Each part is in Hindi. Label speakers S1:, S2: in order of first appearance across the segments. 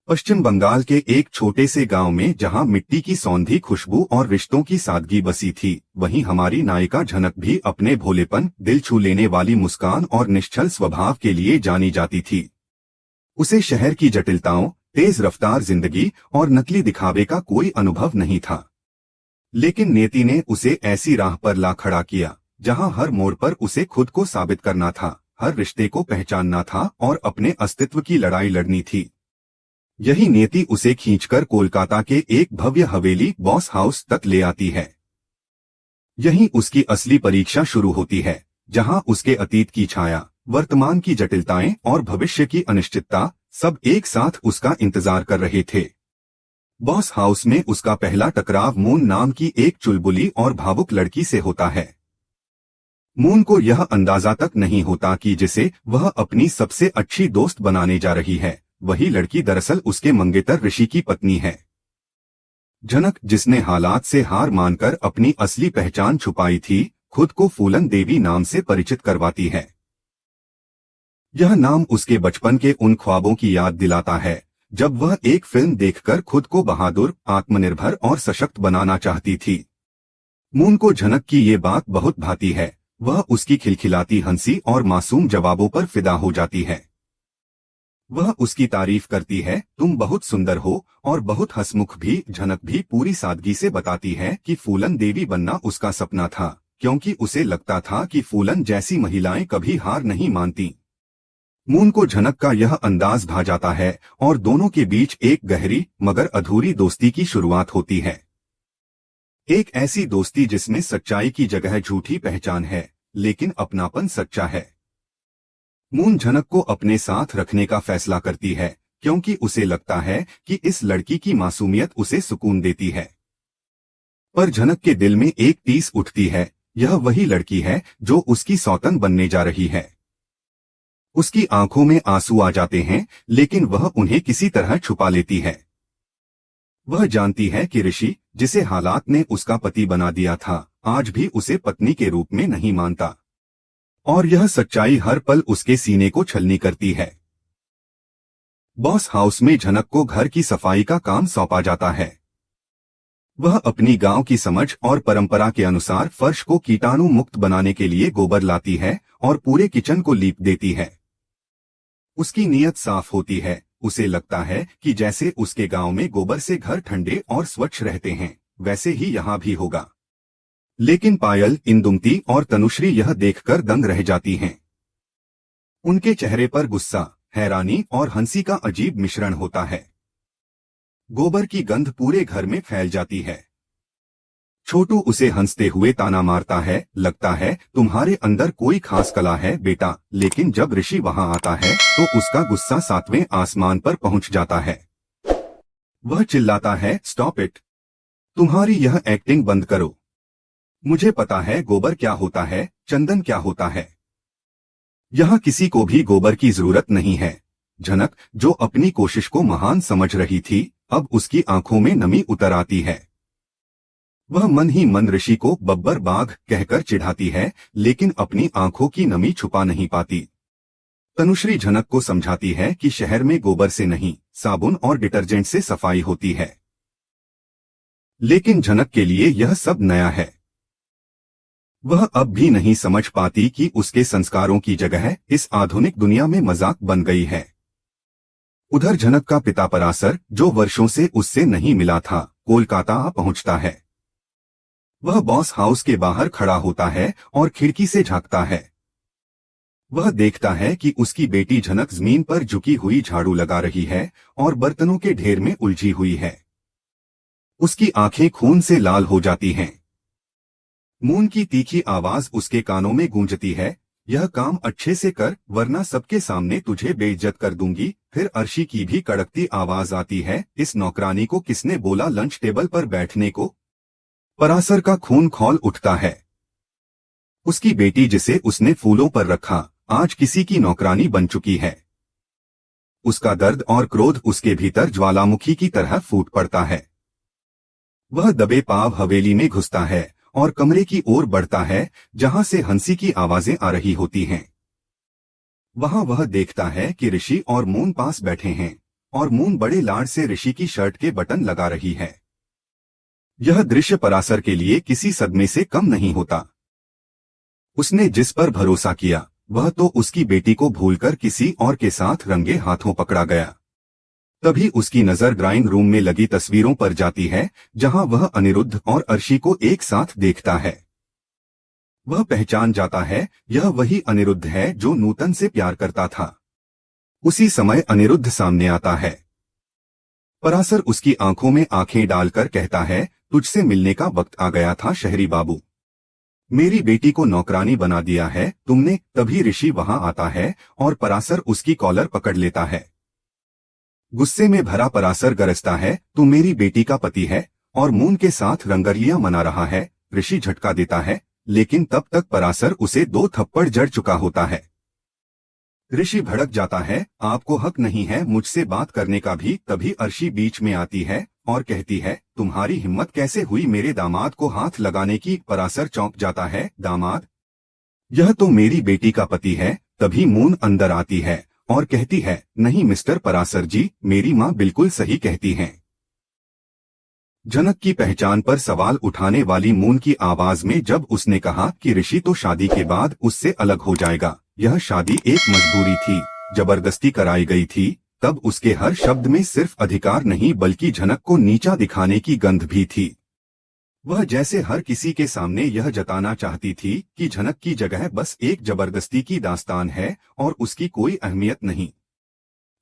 S1: पश्चिम बंगाल के एक छोटे से गांव में जहां मिट्टी की सौंधी खुशबू और रिश्तों की सादगी बसी थी, वहीं हमारी नायिका झनक भी अपने भोलेपन, दिल छू लेने वाली मुस्कान और निश्चल स्वभाव के लिए जानी जाती थी। उसे शहर की जटिलताओं, तेज रफ्तार जिंदगी और नकली दिखावे का कोई अनुभव नहीं था। लेकिन नियति ने उसे ऐसी राह पर ला खड़ा किया जहां हर मोड़ पर उसे खुद को साबित करना था, हर रिश्ते को पहचानना था और अपने अस्तित्व की लड़ाई लड़नी थी। यही नियति उसे खींचकर कोलकाता के एक भव्य हवेली बॉस हाउस तक ले आती है। यहीं उसकी असली परीक्षा शुरू होती है, जहां उसके अतीत की छाया, वर्तमान की जटिलताएं और भविष्य की अनिश्चितता सब एक साथ उसका इंतजार कर रहे थे। बॉस हाउस में उसका पहला टकराव मून नाम की एक चुलबुली और भावुक लड़की से होता है। मून को यह अंदाजा तक नहीं होता कि जिसे वह अपनी सबसे अच्छी दोस्त बनाने जा रही है, वही लड़की दरअसल उसके मंगेतर ऋषि की पत्नी है। झनक, जिसने हालात से हार मानकर अपनी असली पहचान छुपाई थी, खुद को फूलन देवी नाम से परिचित करवाती है। यह नाम उसके बचपन के उन ख्वाबों की याद दिलाता है जब वह एक फिल्म देखकर खुद को बहादुर, आत्मनिर्भर और सशक्त बनाना चाहती थी। मून को झनक की ये बात बहुत भाती है। वह उसकी खिलखिलाती हंसी और मासूम जवाबों पर फिदा हो जाती है। वह उसकी तारीफ करती है, तुम बहुत सुंदर हो और बहुत हंसमुख भी। झनक भी पूरी सादगी से बताती है कि फूलन देवी बनना उसका सपना था, क्योंकि उसे लगता था कि फूलन जैसी महिलाएं कभी हार नहीं मानती। मून को झनक का यह अंदाज भा जाता है और दोनों के बीच एक गहरी मगर अधूरी दोस्ती की शुरुआत होती है। एक ऐसी दोस्ती जिसमें सच्चाई की जगह झूठी पहचान है, लेकिन अपनापन सच्चा है। मून झनक को अपने साथ रखने का फैसला करती है, क्योंकि उसे लगता है कि इस लड़की की मासूमियत उसे सुकून देती है। पर झनक के दिल में एक टीस उठती है, यह वही लड़की है जो उसकी सौतन बनने जा रही है। उसकी आंखों में आंसू आ जाते हैं, लेकिन वह उन्हें किसी तरह छुपा लेती है। वह जानती है कि ऋषि, जिसे हालात ने उसका पति बना दिया था, आज भी उसे पत्नी के रूप में नहीं मानता। और यह सच्चाई हर पल उसके सीने को छलनी करती है। बॉस हाउस में झनक को घर की सफाई का काम सौंपा जाता है। वह अपनी गांव की समझ और परंपरा के अनुसार फर्श को कीटाणु मुक्त बनाने के लिए गोबर लाती है और पूरे किचन को लीप देती है। उसकी नीयत साफ होती है। उसे लगता है कि जैसे उसके गांव में गोबर से घर ठंडे और स्वच्छ रहते हैं, वैसे ही यहाँ भी होगा। लेकिन पायल, इंदुमती और तनुश्री यह देखकर दंग रह जाती हैं। उनके चेहरे पर गुस्सा, हैरानी और हंसी का अजीब मिश्रण होता है। गोबर की गंध पूरे घर में फैल जाती है। छोटू उसे हंसते हुए ताना मारता है, लगता है तुम्हारे अंदर कोई खास कला है बेटा। लेकिन जब ऋषि वहां आता है तो उसका गुस्सा 7वें आसमान पर पहुंच जाता है। वह चिल्लाता है, स्टॉप इट, तुम्हारी यह एक्टिंग बंद करो। मुझे पता है गोबर क्या होता है, चंदन क्या होता है। यहाँ किसी को भी गोबर की जरूरत नहीं है। झनक, जो अपनी कोशिश को महान समझ रही थी, अब उसकी आंखों में नमी उतर आती है। वह मन ही मन ऋषि को बब्बर बाघ कहकर चिढ़ाती है, लेकिन अपनी आंखों की नमी छुपा नहीं पाती। तनुश्री झनक को समझाती है कि शहर में गोबर से नहीं, साबुन और डिटर्जेंट से सफाई होती है। लेकिन झनक के लिए यह सब नया है। वह अब भी नहीं समझ पाती कि उसके संस्कारों की जगह इस आधुनिक दुनिया में मजाक बन गई है। उधर झनक का पिता परासर, जो वर्षों से उससे नहीं मिला था, कोलकाता आ पहुंचता है। वह बॉस हाउस के बाहर खड़ा होता है और खिड़की से झांकता है। वह देखता है कि उसकी बेटी झनक जमीन पर झुकी हुई झाड़ू लगा रही है और बर्तनों के ढेर में उलझी हुई है। उसकी आंखें खून से लाल हो जाती हैं। मून की तीखी आवाज उसके कानों में गूंजती है, यह काम अच्छे से कर, वरना सबके सामने तुझे बेइज्जत कर दूंगी। फिर अर्शी की भी कड़कती आवाज आती है, इस नौकरानी को किसने बोला लंच टेबल पर बैठने को। परासर का खून खौल उठता है। उसकी बेटी, जिसे उसने फूलों पर रखा, आज किसी की नौकरानी बन चुकी है। उसका दर्द और क्रोध उसके भीतर ज्वालामुखी की तरह फूट पड़ता है। वह दबे पांव हवेली में घुसता है और कमरे की ओर बढ़ता है, जहां से हंसी की आवाजें आ रही होती हैं। वहां वह देखता है कि ऋषि और मून पास बैठे हैं। और मून बड़े लाड से ऋषि की शर्ट के बटन लगा रही है। यह दृश्य पराशर के लिए किसी सदमे से कम नहीं होता। उसने जिस पर भरोसा किया वह तो उसकी बेटी को भूलकर किसी और के साथ रंगे हाथों पकड़ा गया। तभी उसकी नजर ड्राइंग रूम में लगी तस्वीरों पर जाती है, जहां वह अनिरुद्ध और अर्शी को एक साथ देखता है। वह पहचान जाता है यह वही अनिरुद्ध है जो नूतन से प्यार करता था। उसी समय अनिरुद्ध सामने आता है। पराशर उसकी आंखों में आंखें डालकर कहता है, तुझसे मिलने का वक्त आ गया था शहरी बाबू। मेरी बेटी को नौकरानी बना दिया है तुमने। तभी ऋषि वहां आता है और पराशर उसकी कॉलर पकड़ लेता है। गुस्से में भरा पराशर गरजता है, तू मेरी बेटी का पति है और मून के साथ रंगरलियां मना रहा है। ऋषि झटका देता है, लेकिन तब तक पराशर उसे 2 थप्पड़ जड़ चुका होता है। ऋषि भड़क जाता है, आपको हक नहीं है मुझसे बात करने का भी। तभी अर्शी बीच में आती है और कहती है, तुम्हारी हिम्मत कैसे हुई मेरे दामाद को हाथ लगाने की। पराशर चौंक जाता है, दामाद? यह तो मेरी बेटी का पति है। तभी मून अंदर आती है और कहती है, नहीं मिस्टर पराशर जी, मेरी माँ बिल्कुल सही कहती हैं। जनक की पहचान पर सवाल उठाने वाली मून की आवाज में जब उसने कहा कि ऋषि तो शादी के बाद उससे अलग हो जाएगा, यह शादी एक मजबूरी थी, जबरदस्ती कराई गई थी, तब उसके हर शब्द में सिर्फ अधिकार नहीं बल्कि जनक को नीचा दिखाने की गंध भी थी। वह जैसे हर किसी के सामने यह जताना चाहती थी कि जनक की जगह बस एक जबरदस्ती की दास्तान है और उसकी कोई अहमियत नहीं।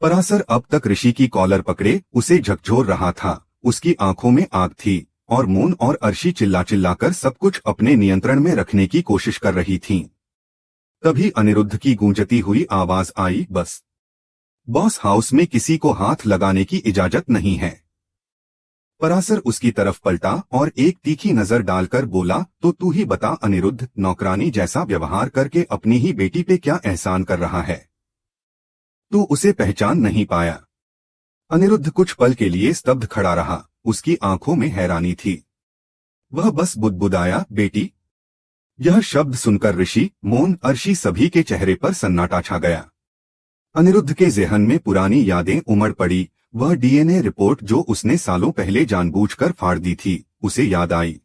S1: पराशर अब तक ऋषि की कॉलर पकड़े उसे झकझोर रहा था। उसकी आंखों में आग थी और मून और अर्शी चिल्ला चिल्लाकर सब कुछ अपने नियंत्रण में रखने की कोशिश कर रही थीं। तभी अनिरुद्ध की गूंजती हुई आवाज आई, बस बॉस हाउस में किसी को हाथ लगाने की इजाजत नहीं है। पराशर उसकी तरफ पलटा और एक तीखी नजर डालकर बोला, तो तू ही बता अनिरुद्ध, नौकरानी जैसा व्यवहार करके अपनी ही बेटी पे क्या एहसान कर रहा है? तू उसे पहचान नहीं पाया? अनिरुद्ध कुछ पल के लिए स्तब्ध खड़ा रहा। उसकी आंखों में हैरानी थी। वह बस बुदबुदाया, बेटी। यह शब्द सुनकर ऋषि, मोन, अर्शी सभी के चेहरे पर सन्नाटा छा गया। अनिरुद्ध के ज़हन में पुरानी यादें उमड़ पड़ी। वह डीएनए रिपोर्ट जो उसने सालों पहले जानबूझकर फाड़ दी थी, उसे याद आई।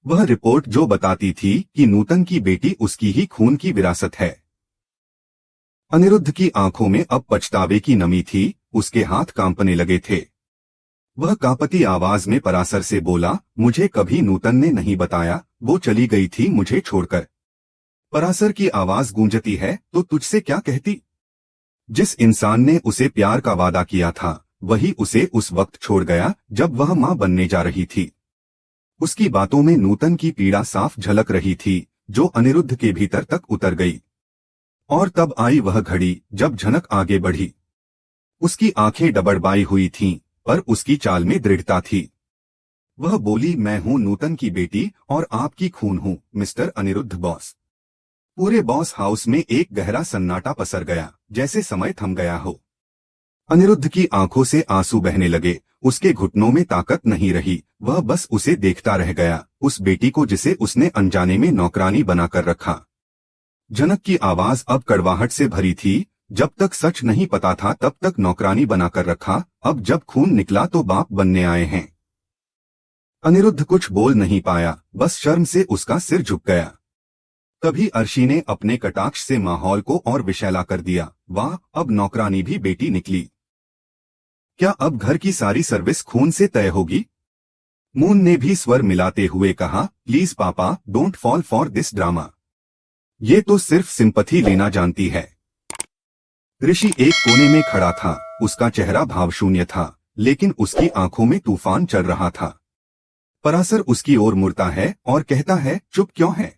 S1: वह रिपोर्ट जो बताती थी कि नूतन की बेटी उसकी ही खून की विरासत है। अनिरुद्ध की आंखों में अब पछतावे की नमी थी। उसके हाथ कांपने लगे थे। वह कांपती आवाज में पराशर से बोला, मुझे कभी नूतन ने नहीं बताया, वो चली गई थी मुझे छोड़कर। पराशर की आवाज गूंजती है, तो तुझसे क्या कहती? जिस इंसान ने उसे प्यार का वादा किया था वही उसे उस वक्त छोड़ गया जब वह मां बनने जा रही थी। उसकी बातों में नूतन की पीड़ा साफ झलक रही थी, जो अनिरुद्ध के भीतर तक उतर गई। और तब आई वह घड़ी जब जनक आगे बढ़ी। उसकी आंखें डबडबाई हुई थीं, पर उसकी चाल में दृढ़ता थी। वह बोली, मैं हूं नूतन की बेटी और आपकी खून हूं, मिस्टर अनिरुद्ध बॉस। पूरे बॉस हाउस में एक गहरा सन्नाटा पसर गया, जैसे समय थम गया हो। अनिरुद्ध की आंखों से आंसू बहने लगे। उसके घुटनों में ताकत नहीं रही। वह बस उसे देखता रह गया, उस बेटी को जिसे उसने अनजाने में नौकरानी बनाकर रखा। जनक की आवाज अब कड़वाहट से भरी थी, जब तक सच नहीं पता था तब तक नौकरानी बनाकर रखा, अब जब खून निकला तो बाप बनने आए हैं। अनिरुद्ध कुछ बोल नहीं पाया, बस शर्म से उसका सिर झुक गया। तभी अर्शी ने अपने कटाक्ष से माहौल को और विशैला कर दिया। वाह, अब नौकरानी भी बेटी निकली। क्या अब घर की सारी सर्विस खून से तय होगी? मून ने भी स्वर मिलाते हुए कहा, प्लीज पापा, don't fall for this drama. ये तो सिर्फ सिंपैथी लेना जानती है। ऋषि एक कोने में खड़ा था। उसका चेहरा भावशून्य था, लेकिन उसकी आंखों में तूफान चल रहा था। पराशर उसकी ओर मुड़ता है और कहता है, चुप क्यों है?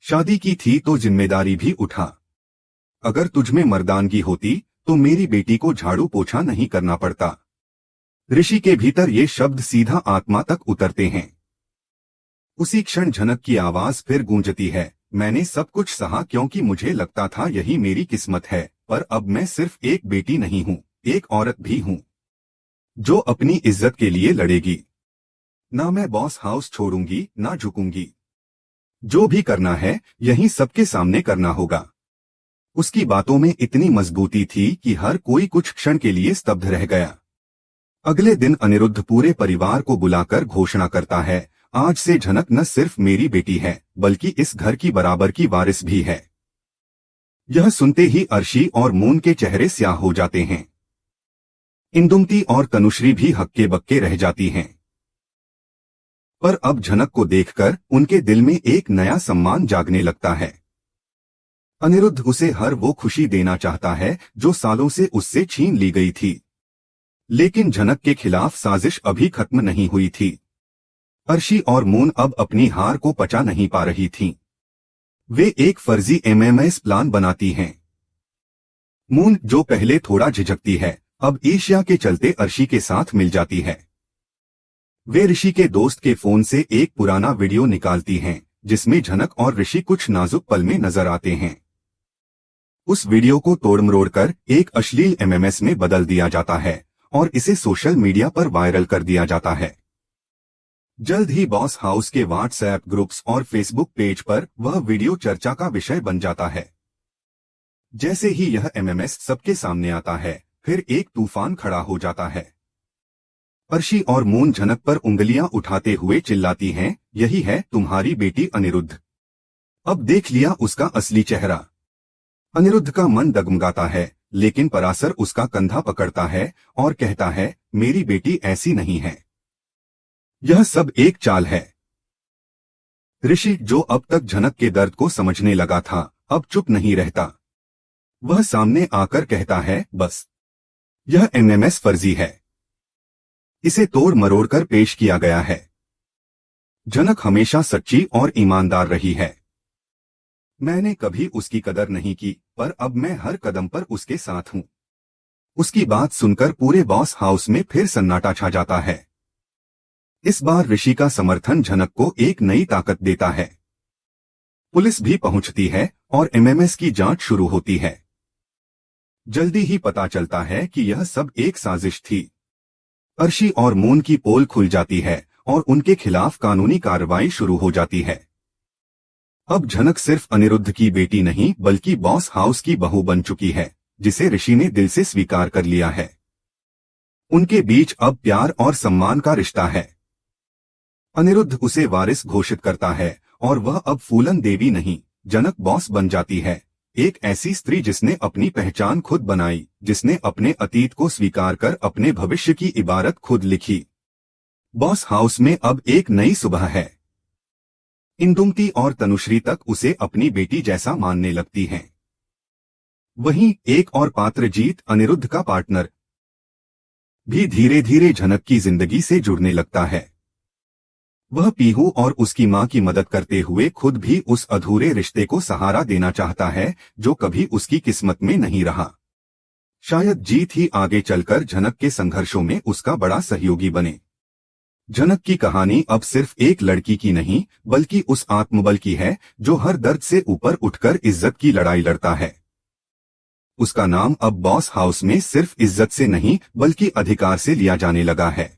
S1: शादी की थी तो जिम्मेदारी भी उठा। अगर तुझमें मर्दानगी होती तो मेरी बेटी को झाड़ू पोछा नहीं करना पड़ता। ऋषि के भीतर ये शब्द सीधा आत्मा तक उतरते हैं। उसी क्षण जनक की आवाज फिर गूंजती है, मैंने सब कुछ सहा क्योंकि मुझे लगता था यही मेरी किस्मत है, पर अब मैं सिर्फ एक बेटी नहीं हूँ, एक औरत भी हूँ, जो अपनी इज्जत के लिए लड़ेगी। ना मैं बॉस हाउस छोड़ूंगी, ना झुकूंगी। जो भी करना है यही सबके सामने करना होगा। उसकी बातों में इतनी मजबूती थी कि हर कोई कुछ क्षण के लिए स्तब्ध रह गया। अगले दिन अनिरुद्ध पूरे परिवार को बुलाकर घोषणा करता है, आज से झनक न सिर्फ मेरी बेटी है बल्कि इस घर की बराबर की वारिस भी है। यह सुनते ही अर्शी और मून के चेहरे स्याह हो जाते हैं। इंदुमती और तनुश्री भी हक्के बक्के रह जाती हैं। पर अब झनक को देखकर उनके दिल में एक नया सम्मान जागने लगता है। अनिरुद्ध उसे हर वो खुशी देना चाहता है जो सालों से उससे छीन ली गई थी। लेकिन झनक के खिलाफ साजिश अभी खत्म नहीं हुई थी। अर्शी और मून अब अपनी हार को पचा नहीं पा रही थीं। वे एक फर्जी एमएमएस प्लान बनाती हैं। मून, जो पहले थोड़ा झिझकती है, अब ईर्ष्या के चलते अर्शी के साथ मिल जाती है। वे ऋषि के दोस्त के फोन से एक पुराना वीडियो निकालती हैं, जिसमें झनक और ऋषि कुछ नाजुक पल में नजर आते हैं। उस वीडियो को तोड़-मरोड़ कर एक अश्लील एमएमएस में बदल दिया जाता है और इसे सोशल मीडिया पर वायरल कर दिया जाता है। जल्द ही बॉस हाउस के व्हाट्सएप ग्रुप्स और फेसबुक पेज पर वह वीडियो चर्चा का विषय बन जाता है। जैसे ही यह एमएमएस सबके सामने आता है, फिर एक तूफान खड़ा हो जाता है। अर्शी और मून झनक पर उंगलियां उठाते हुए चिल्लाती हैं, यही है तुम्हारी बेटी अनिरुद्ध। अब देख लिया उसका असली चेहरा। अनिरुद्ध का मन डगमगाता है, लेकिन पराशर उसका कंधा पकड़ता है और कहता है, मेरी बेटी ऐसी नहीं है। यह सब एक चाल है। ऋषि, जो अब तक झनक के दर्द को समझने लगा था, अब चुप नहीं रहता। वह सामने आकर कहता है, बस, यह एमएमएस फर्जी है। इसे तोड़ मरोड़ कर पेश किया गया है। झनक हमेशा सच्ची और ईमानदार रही है। मैंने कभी उसकी कदर नहीं की, पर अब मैं हर कदम पर उसके साथ हूं। उसकी बात सुनकर पूरे बॉस हाउस में फिर सन्नाटा छा जाता है। इस बार ऋषि का समर्थन झनक को एक नई ताकत देता है। पुलिस भी पहुंचती है और एमएमएस की जांच शुरू होती है। जल्दी ही पता चलता है कि यह सब एक साजिश थी। अर्शी और मून की पोल खुल जाती है और उनके खिलाफ कानूनी कार्रवाई शुरू हो जाती है। अब झनक सिर्फ अनिरुद्ध की बेटी नहीं बल्कि बॉस हाउस की बहू बन चुकी है, जिसे ऋषि ने दिल से स्वीकार कर लिया है। उनके बीच अब प्यार और सम्मान का रिश्ता है। अनिरुद्ध उसे वारिस घोषित करता है और वह अब फूलन देवी नहीं, जनक बॉस बन जाती है। एक ऐसी स्त्री जिसने अपनी पहचान खुद बनाई, जिसने अपने अतीत को स्वीकार कर अपने भविष्य की इबारत खुद लिखी। बॉस हाउस में अब एक नई सुबह है। इंदुमती और तनुश्री तक उसे अपनी बेटी जैसा मानने लगती हैं। वहीं एक और पात्र जीत, अनिरुद्ध का पार्टनर, भी धीरे धीरे झनक की जिंदगी से जुड़ने लगता है। वह पीहू और उसकी मां की मदद करते हुए खुद भी उस अधूरे रिश्ते को सहारा देना चाहता है जो कभी उसकी किस्मत में नहीं रहा। शायद जीत ही आगे चलकर झनक के संघर्षों में उसका बड़ा सहयोगी बने। झनक की कहानी अब सिर्फ एक लड़की की नहीं बल्कि उस आत्मबल की है जो हर दर्द से ऊपर उठकर इज्जत की लड़ाई लड़ता है। उसका नाम अब बॉस हाउस में सिर्फ इज्जत से नहीं बल्कि अधिकार से लिया जाने लगा है।